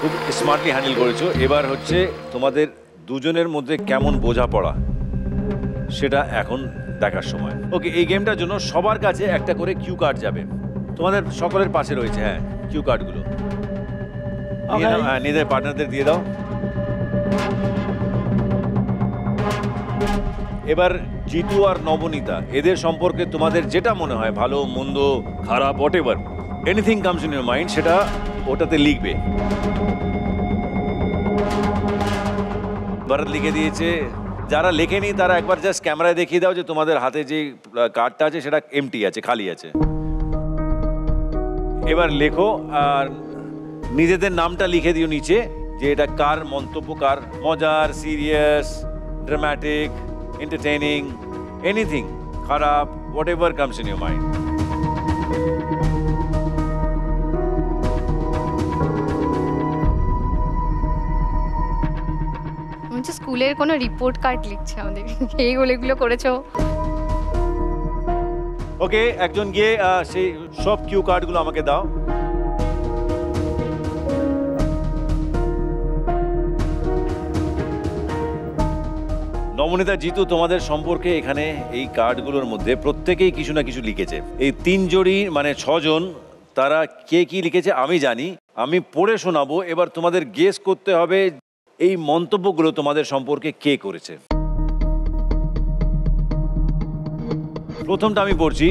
খুব smartly handle করেছো। এবার হচ্ছে তোমাদের দুজনের মধ্যে কেমন বোঝাপড়া সেটা এখন দেখার সময়। ওকে, এই গেমটার জন্য সবার কাছে একটা করে কিউ কার্ড যাবে। তোমাদের সকলের পাশে রয়েছে, হ্যাঁ, কিউ কার্ডগুলো নিয়ে নাও, হ্যাঁ, নিজেদের পার্টনারদের দিয়ে দাও। এবার জিতু আর নবনীতা, এদের সম্পর্কে তোমাদের যেটা মনে হয়, ভালো মন্দ খারাপ what ever, anything comes in your mind, সেটা ওটাতে লিখবে। ভারত লিখে দিয়েছে। যারা লেখেনি তারা একবার জাস্ট ক্যামেরায় দেখিয়ে দাও যে তোমাদের হাতে যে কার্ডটা আছে সেটা এমটি আছে, খালি আছে। এবার লেখো আর নিজেদের নামটা লিখে দিও নিচে, যে এটা কার মন্তব্য, কার মজার, সিরিয়াস, ড্রামাটিক, এন্টারটেইনিং, এনিথিং, খারাপ, what ever comes in your mind. স্কুলের কোনো রিপোর্ট কার্ড লিখছে আমাদের, এইগুলো করেছো। ওকে, একজন গিয়ে সেই সব কিউ কার্ডগুলো আমাকে দাও। নবনীতা, জিতু, তোমাদের সম্পর্কে এখানে এই কার্ডগুলোর মধ্যে প্রত্যেকেই কিছু না কিছু লিখেছে। এই 3 জোড়ি মানে 6 জন, তারা কে কি লিখেছে আমি জানি, আমি পড়ে শোনাবো। এবার তোমাদের গেস করতে হবে এই মন্তব্যগুলো তোমাদের সম্পর্কে কে করেছে। প্রথমটা আমি পড়ছি।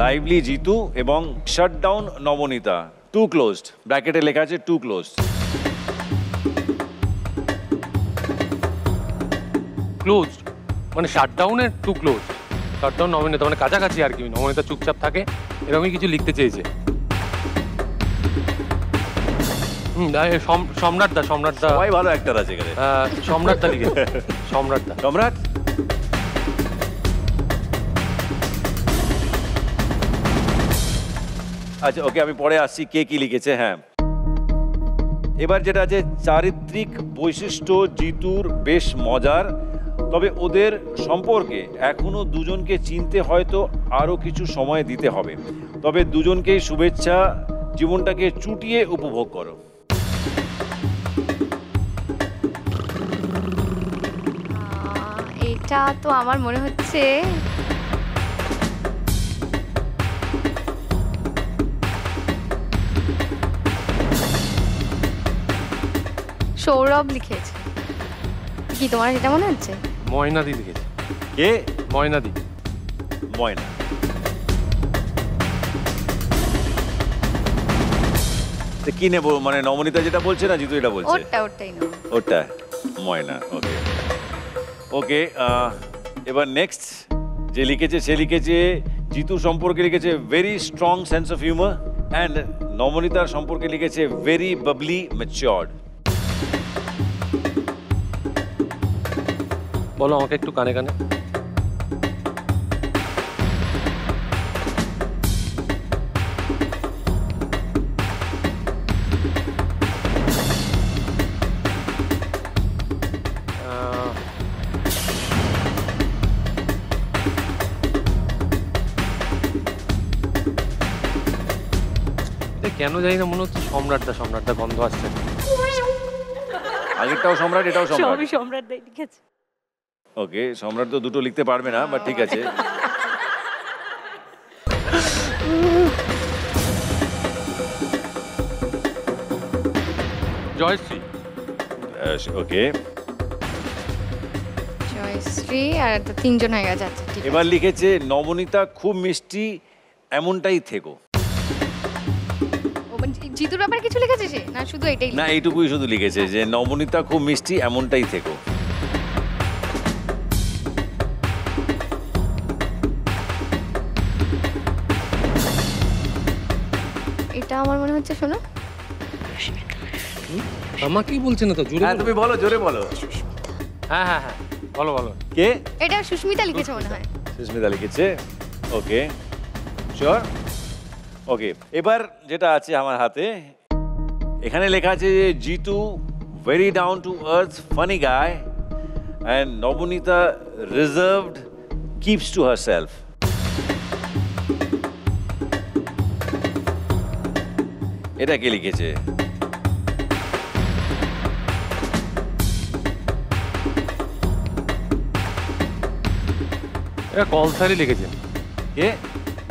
লাইভলি জিতু এবং শাটডাউন নবনীতা, টু ক্লোজড, ব্র্যাকেটে লেখা আছে টু ক্লোজড। ক্লোজড মানে শাটডাউনের টু ক্লোজ, শাটডাউন নবনীতা মানে কাছাকাছি আর কি, নবনীতা চুপচাপ থাকে, এরকমই কিছু লিখতে চেয়েছে। সম্রাটদা, সবাই ভালো অ্যাক্টর আছে এখানে। সম্রাটদা লিখেছে, সম্রাটদা। সম্রাট, আচ্ছা ওকে, আমি পরে আসছি কে কি লিখেছে। হ্যাঁ, এবার যেটা আছে, চারিত্রিক বৈশিষ্ট্য জিতুর বেশ মজার, তবে ওদের সম্পর্কে এখনো দুজনকে চিনতে হয়তো আরো কিছু সময় দিতে হবে, তবে দুজনকেই শুভেচ্ছা, জীবনটাকে চুটিয়ে উপভোগ করো। এটা তো আমার মনে হচ্ছে সৌরভ লিখেছে। কি তোমার এটা মনে হচ্ছে? ময়নাদি লিখেছে। কে? ময়নাদি। ময়না, কি নেবো, মানে নবনীতা যেটা বলছে না জিতু এটা বলছে? ওটাই না, ওটা ময়না। ওকে ওকে, এবার নেক্সট যে লিখেছে সে লিখেছে জিতু সম্পর্কে লিখেছে very strong sense of humour, and নবনীতার সম্পর্কে লিখেছে ভেরি বাবলি ম্যাচিওরড। বলো আমাকে একটু কানে কানে। কেন জানি না মনে হচ্ছে সম্রাটদা গন্ধ আসছে। আগেরটাও সম্রাট, এটাও সম্রাট। সবই সম্রাট দাই লিখেছে। ওকে, সম্রাট তো দুটো লিখতে পারবে না, বাট ঠিক আছে। জয়শ্রী। ওকে, জয়শ্রী আর 3 জন হয়ে গেছে। আচ্ছা ঠিক আছে। এবার লিখেছে নবনীতা খুব মিষ্টি, এমনটাই থেকো। ও মানে জিতুর ব্যাপারে কিছু লিখেছে সে, না শুধু এটাই? না, এইটুকুই শুধু লিখেছে যে নবনীতা খুব মিষ্টি, এমনটাই থেকো। এটা আমার মনে হচ্ছে, শোনো, আমাকেই বলছে না তো, জোরে। হ্যাঁ তুমি বলো, জোরে বলো। হ্যাঁ হ্যাঁ হ্যাঁ, বলো বলো। কে? এটা সুস্মিতা লিখেছে মনে হয়। সুস্মিতা লিখেছে। ওকে, শিওর। ওকে, এবার যেটা আছে আমার হাতে, এখানে লেখা আছে যে Jitu very down to earth funny guy, and Nabanita reserved, keeps to herself. এটা কে লিখেছে? এটা কলসারি লিখেছেন, কে?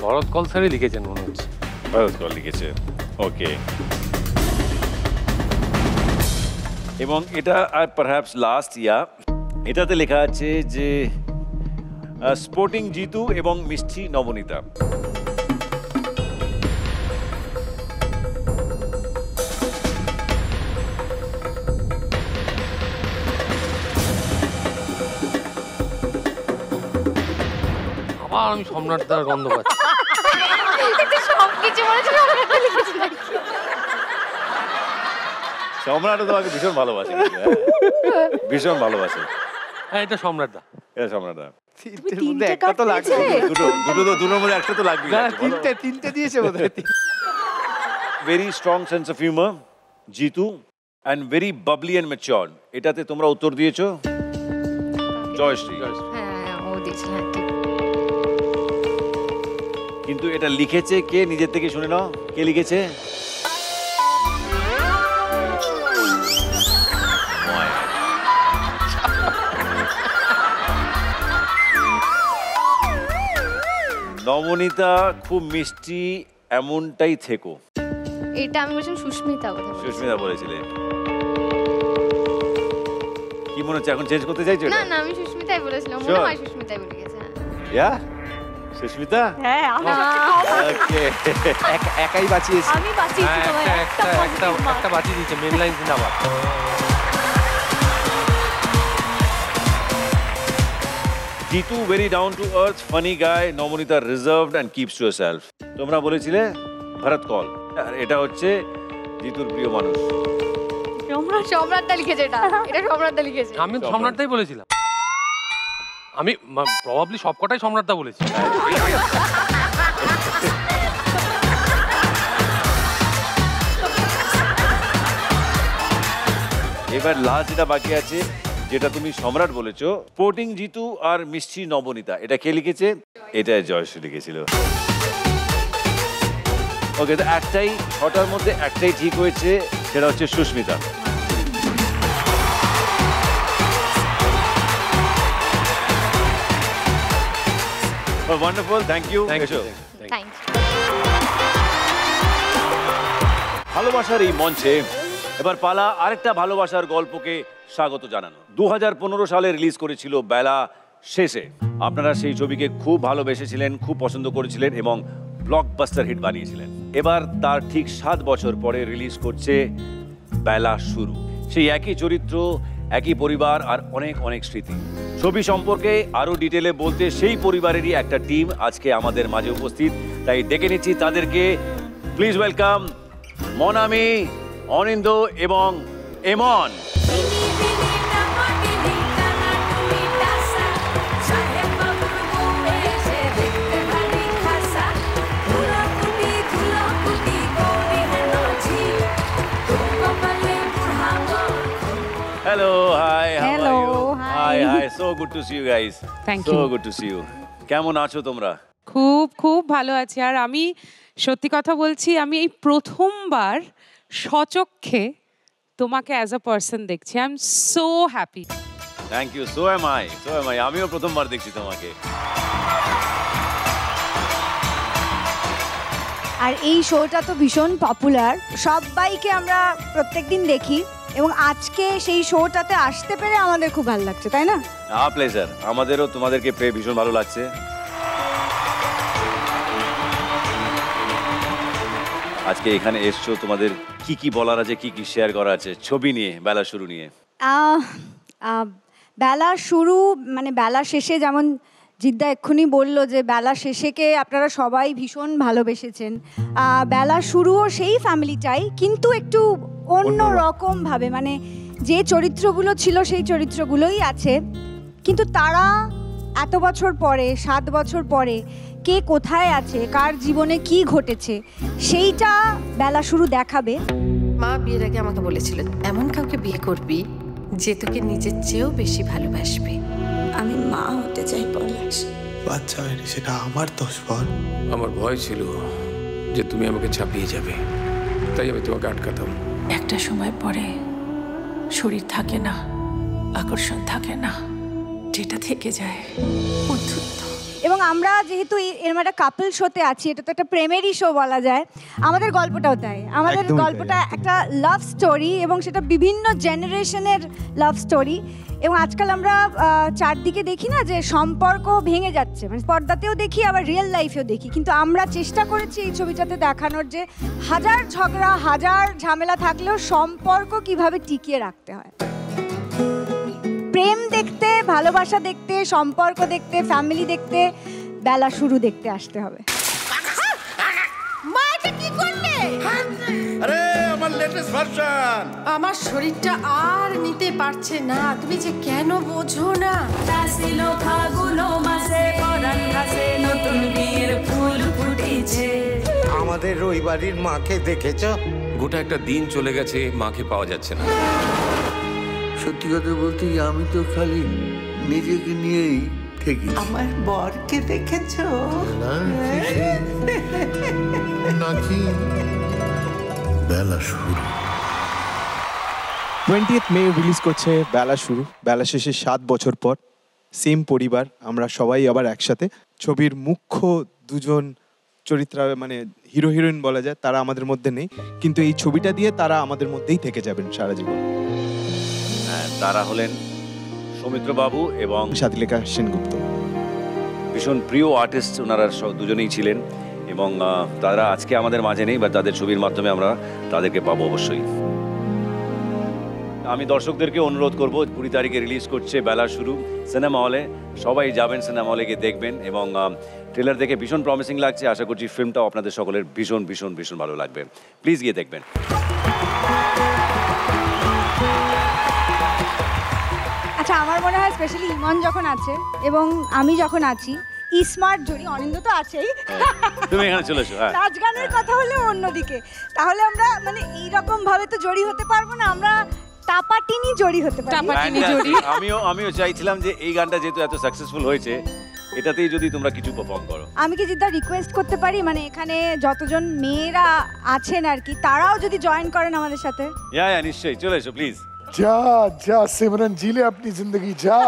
ভরত কলসারি লিখেছেন মনে হচ্ছে। ভরত কল লিখেছে, ওকে। এবং এটা আর পারহ্যাপস লাস্ট এটাতে লেখা আছে যে স্পোর্টিং জিতু এবং মিষ্টি নবনীতা। আবার আমি সম্রাটদার গন্ধ পাচ্ছি। সবকিছু মনে হচ্ছে সম্রাটদা লিখেছে নাকি? সম্রাট তোমাকে ভীষণ ভালোবাসে কিন্তু, হ্যাঁ? ভীষণ ভালোবাসে। হ্যাঁ, এটা সম্রাটদা। এটা সম্রাটদা। তিনটের মধ্যে একটা তো লাগবে। দুটোর মধ্যে একটা তো লাগবে। না, তিনটে দিয়েছে বোধহয়। Very strong sense of humour Jitu and very Babli and mature. এটাতে তোমরা উত্তর দিয়েছো জয়শ্রী। হ্যাঁ, ও দিয়েছে, হ্যাঁ, ঠিক। কিন্তু এটা লিখেছে কে নিজের থেকে শুনে নাও, কে লিখেছে? নবনীতা খুব মিষ্টি এমনটাই থেকো, এটা আমি বলছিলাম সুস্মিতা কথা বলছি। সুস্মিতা বলেছিলে। কি মনে হচ্ছে এখন চেঞ্জ করতে চাইছো? না না, আমি সুস্মিতাই বলেছিলাম, মনে Sure. হয় সুস্মিতাই বলে গেছে। ইয়া সুস্মিতা, হ্যাঁ আমি ওকে। একাই বাঁচিয়েছি। আমি বাঁচিয়েছি হ্যাঁ, তোমায় একটা একটা একটা একটা বাঁচিয়ে দিচ্ছে, মেন লাইন জিন্দাবাদ। Jitu very down to earth funny guy, Nabanita reserved and keeps to herself. তোমরা বলেছিলে ভরত কল, আর এটা হচ্ছে জিতুর প্রিয় মানুষ। সম্রাটদা লিখেছে এটা, এটা সম্রাটদা লিখেছে। আমি সম্রাটদাই বলেছিলাম। আমি প্রবাবলি সবকটাই সম্রাটদা বলেছি। এবার লাস্ট যেটা বাকি আছে, যেটা তুমি সম্রাট বলেছো, স্পোর্টিং জিতু আর মিষ্টি নবনীতা, এটা কে লিখেছে? এটা জয়শ্রী লিখেছিল। ওকে, তো একটাই, ছটার মধ্যে একটাই ঠিক হয়েছে, সেটা হচ্ছে Susmita. Wonderful, thank you. Thank you. Thank you. ভালোবাসার এই মঞ্চে এবার পালা আরেকটা ভালোবাসার গল্পকে স্বাগত জানানো। 2015 সালে রিলিজ করেছিল বেলা শেষে। আপনারা সেই ছবিকে খুব ভালোবেসেছিলেন, খুব পছন্দ করেছিলেন এবং ব্লকবাস্টার হিট বানিয়েছিলেন। এবার তার ঠিক 7 বছর পরে রিলিজ করছে বেলা শুরু। সেই একই চরিত্র, একই পরিবার আর অনেক অনেক স্মৃতি। ছবি সম্পর্কে আরো ডিটেলে বলতে সেই পরিবারেরই একটা টিম আজকে আমাদের মাঝে উপস্থিত, তাই ডেকে নিচ্ছি তাদেরকে। প্লিজ ওয়েলকাম মনামি, অনিন্দ এবং এমন। Hello, hi, how Hello, are you? hi. Hi, so good to see you guys. Thank So you. good to see you. কেমন আছো তোমরা? খুব খুব ভালো আছি। আর আমি সত্যি কথা বলছি, আমি এই প্রথমবার সচক্ষে তোমাকে অ্যাজ আ পার্সন দেখছি। I am so happy. Thank you, so am I. আমিও প্রথমবার দেখছি তোমাকে। আর এই শোটা তো ভীষণ পপুলার, সবাইকে আমরা প্রত্যেকদিন দেখি এবং আজকে সেই শোটাতে আসতে পেরে আমাদের খুব ভালো লাগছে, তাই না? প্লেজার, আমাদেরও তোমাদেরকে পেয়ে ভীষণ ভালো লাগছে। আজকে এখানে এসছো, তোমাদের কি কি বলার আছে, কি কি শেয়ার করা আছে ছবি নিয়ে, বেলা শুরু নিয়ে? বেলা শুরু মানে বেলা শেষে, যেমন জিদ্দা এক্ষুনি বলল যে বেলা শেষেকে আপনারা সবাই ভীষণ ভালোবেসেছেন। বেলা শুরুও সেই ফ্যামিলিটাই, কিন্তু একটু অন্য রকমভাবে, মানে যে চরিত্রগুলো ছিল সেই চরিত্রগুলোই আছে, কিন্তু তারা এত বছর পরে, 7 বছর পরে কে কোথায় আছে, কার জীবনে কি ঘটেছে, সেইটা বেলা শুরু দেখাবে। মা বিয়ের আগে আমাকে বলেছিলেন এমন কাউকে বিয়ে করবি যে তোকে নিজের চেয়েও বেশি ভালোবাসবে। আমি মা হতে চাই পলাশ। বাচ্চা হয়নি, সেটা আমার দোষ বল। আমার ভয় ছিল যে তুমি আমাকে ছাপিয়ে যাবে, তাই আমি তোমাকে আটকাতাম। একটা সময় পরে শরীর থাকে না, আকর্ষণ থাকে না, যেটা থেকে যায় বন্ধুত্ব। এবং আমরা যেহেতু এর একটা কাপল শোতে আছি, এটা তো একটা প্রেমেরই শো বলা যায়, আমাদের গল্পটাও তাই। আমাদের গল্পটা একটা লাভ স্টোরি এবং সেটা বিভিন্ন জেনারেশনের লাভ স্টোরি। এবং আজকাল আমরা চারদিকে দেখি না যে সম্পর্ক ভেঙে যাচ্ছে, মানে পর্দাতেও দেখি আবার রিয়েল লাইফেও দেখি, কিন্তু আমরা চেষ্টা করেছি এই ছবিটাতে দেখানোর যে হাজার ঝগড়া হাজার ঝামেলা থাকলেও সম্পর্ক কিভাবে টিকিয়ে রাখতে হয়। প্রেম দেখতে, ভালোবাসা দেখতে, সম্পর্ক দেখতে, ফ্যামিলি দেখতে বেলা শুরু দেখতে আসতে হবে। মা এটা কি করলে? আরে আমার লেটেস্ট ভার্সন। আমার শরীরটা আর নিতে পারছে না, তুমি যে কেন বোঝো না। আসিলো ফাগুন মাসে পরাণ ঘাসে নতুন বিয়ের ফুল ফুটেছে। আমাদের ওই বাড়ির মাকে দেখেছো? গোটা একটা দিন চলে গেছে, মাকে পাওয়া যাচ্ছে না। সত্যি কথা বলতে আমি তো খালি নিজেকে নিয়েই থেকে। আমার বরকে দেখেছো নাকি বেলা শুরু। 20th মে রিলিজ করছে বেলা শুরু। বেলা শেষে 7 বছর পর সেম পরিবার, আমরা সবাই আবার একসাথে। ছবির মুখ্য দুজন চরিত্র, মানে হিরো হিরোইন বলা যায়, তারা আমাদের মধ্যে নেই, কিন্তু এই ছবিটা দিয়ে তারা আমাদের মধ্যেই থেকে যাবেন সারা জীবন। তারা হলেন সৌমিত্র বাবু এবং সাথীলেখা সেনগুপ্ত। ভীষণ প্রিয় আর্টিস্ট ওনারা দুজনেই ছিলেন এবং তারা আজকে আমাদের মাঝে নেই, বা তাদের ছবির মাধ্যমে আমরা তাদেরকে পাবো অবশ্যই। আমি দর্শকদেরকে অনুরোধ করব, 20 তারিখে রিলিজ করছে বেলা শুরু সিনেমা হলে। সবাই যাবেন সিনেমা হলে গিয়ে দেখবেন এবং ট্রেলার দেখে ভীষণ প্রমিসিং লাগছে। আশা করছি ফিল্মটাও আপনাদের সকলের ভীষণ ভীষণ ভীষণ ভালো লাগবে। প্লিজ গিয়ে দেখবেন। আচ্ছা, আমার মনে হয় স্পেশালি ইমন যখন আছে এবং আমি যখন আছি, স্মার্ট জড়ি, অনিন্দ তো আছেই, তুমি এখানে চলে এসো। নাচ গানের কথা হলে অন্যদিকে, তাহলে আমরা মানে এইরকম ভাবে তো জড়ি হতে পারবো না, আমরা টাপাটিনি জড়ি হতে পারি। আমিও চাইছিলাম যে এই গানটা যেহেতু এত সাকসেসফুল হয়েছে, এটাতেই যদি তোমরা কিছু পারফর্ম করো। আমি কি জিদ্দা রিকোয়েস্ট করতে পারি, মানে এখানে যতজন মেয়েরা আছেন আর কি, তারাও যদি জয়েন করেন আমাদের সাথে? নিশ্চয়ই, চলে এসো প্লিজ। जा जा सिमरन जी ले अपनी जिंदगी जा।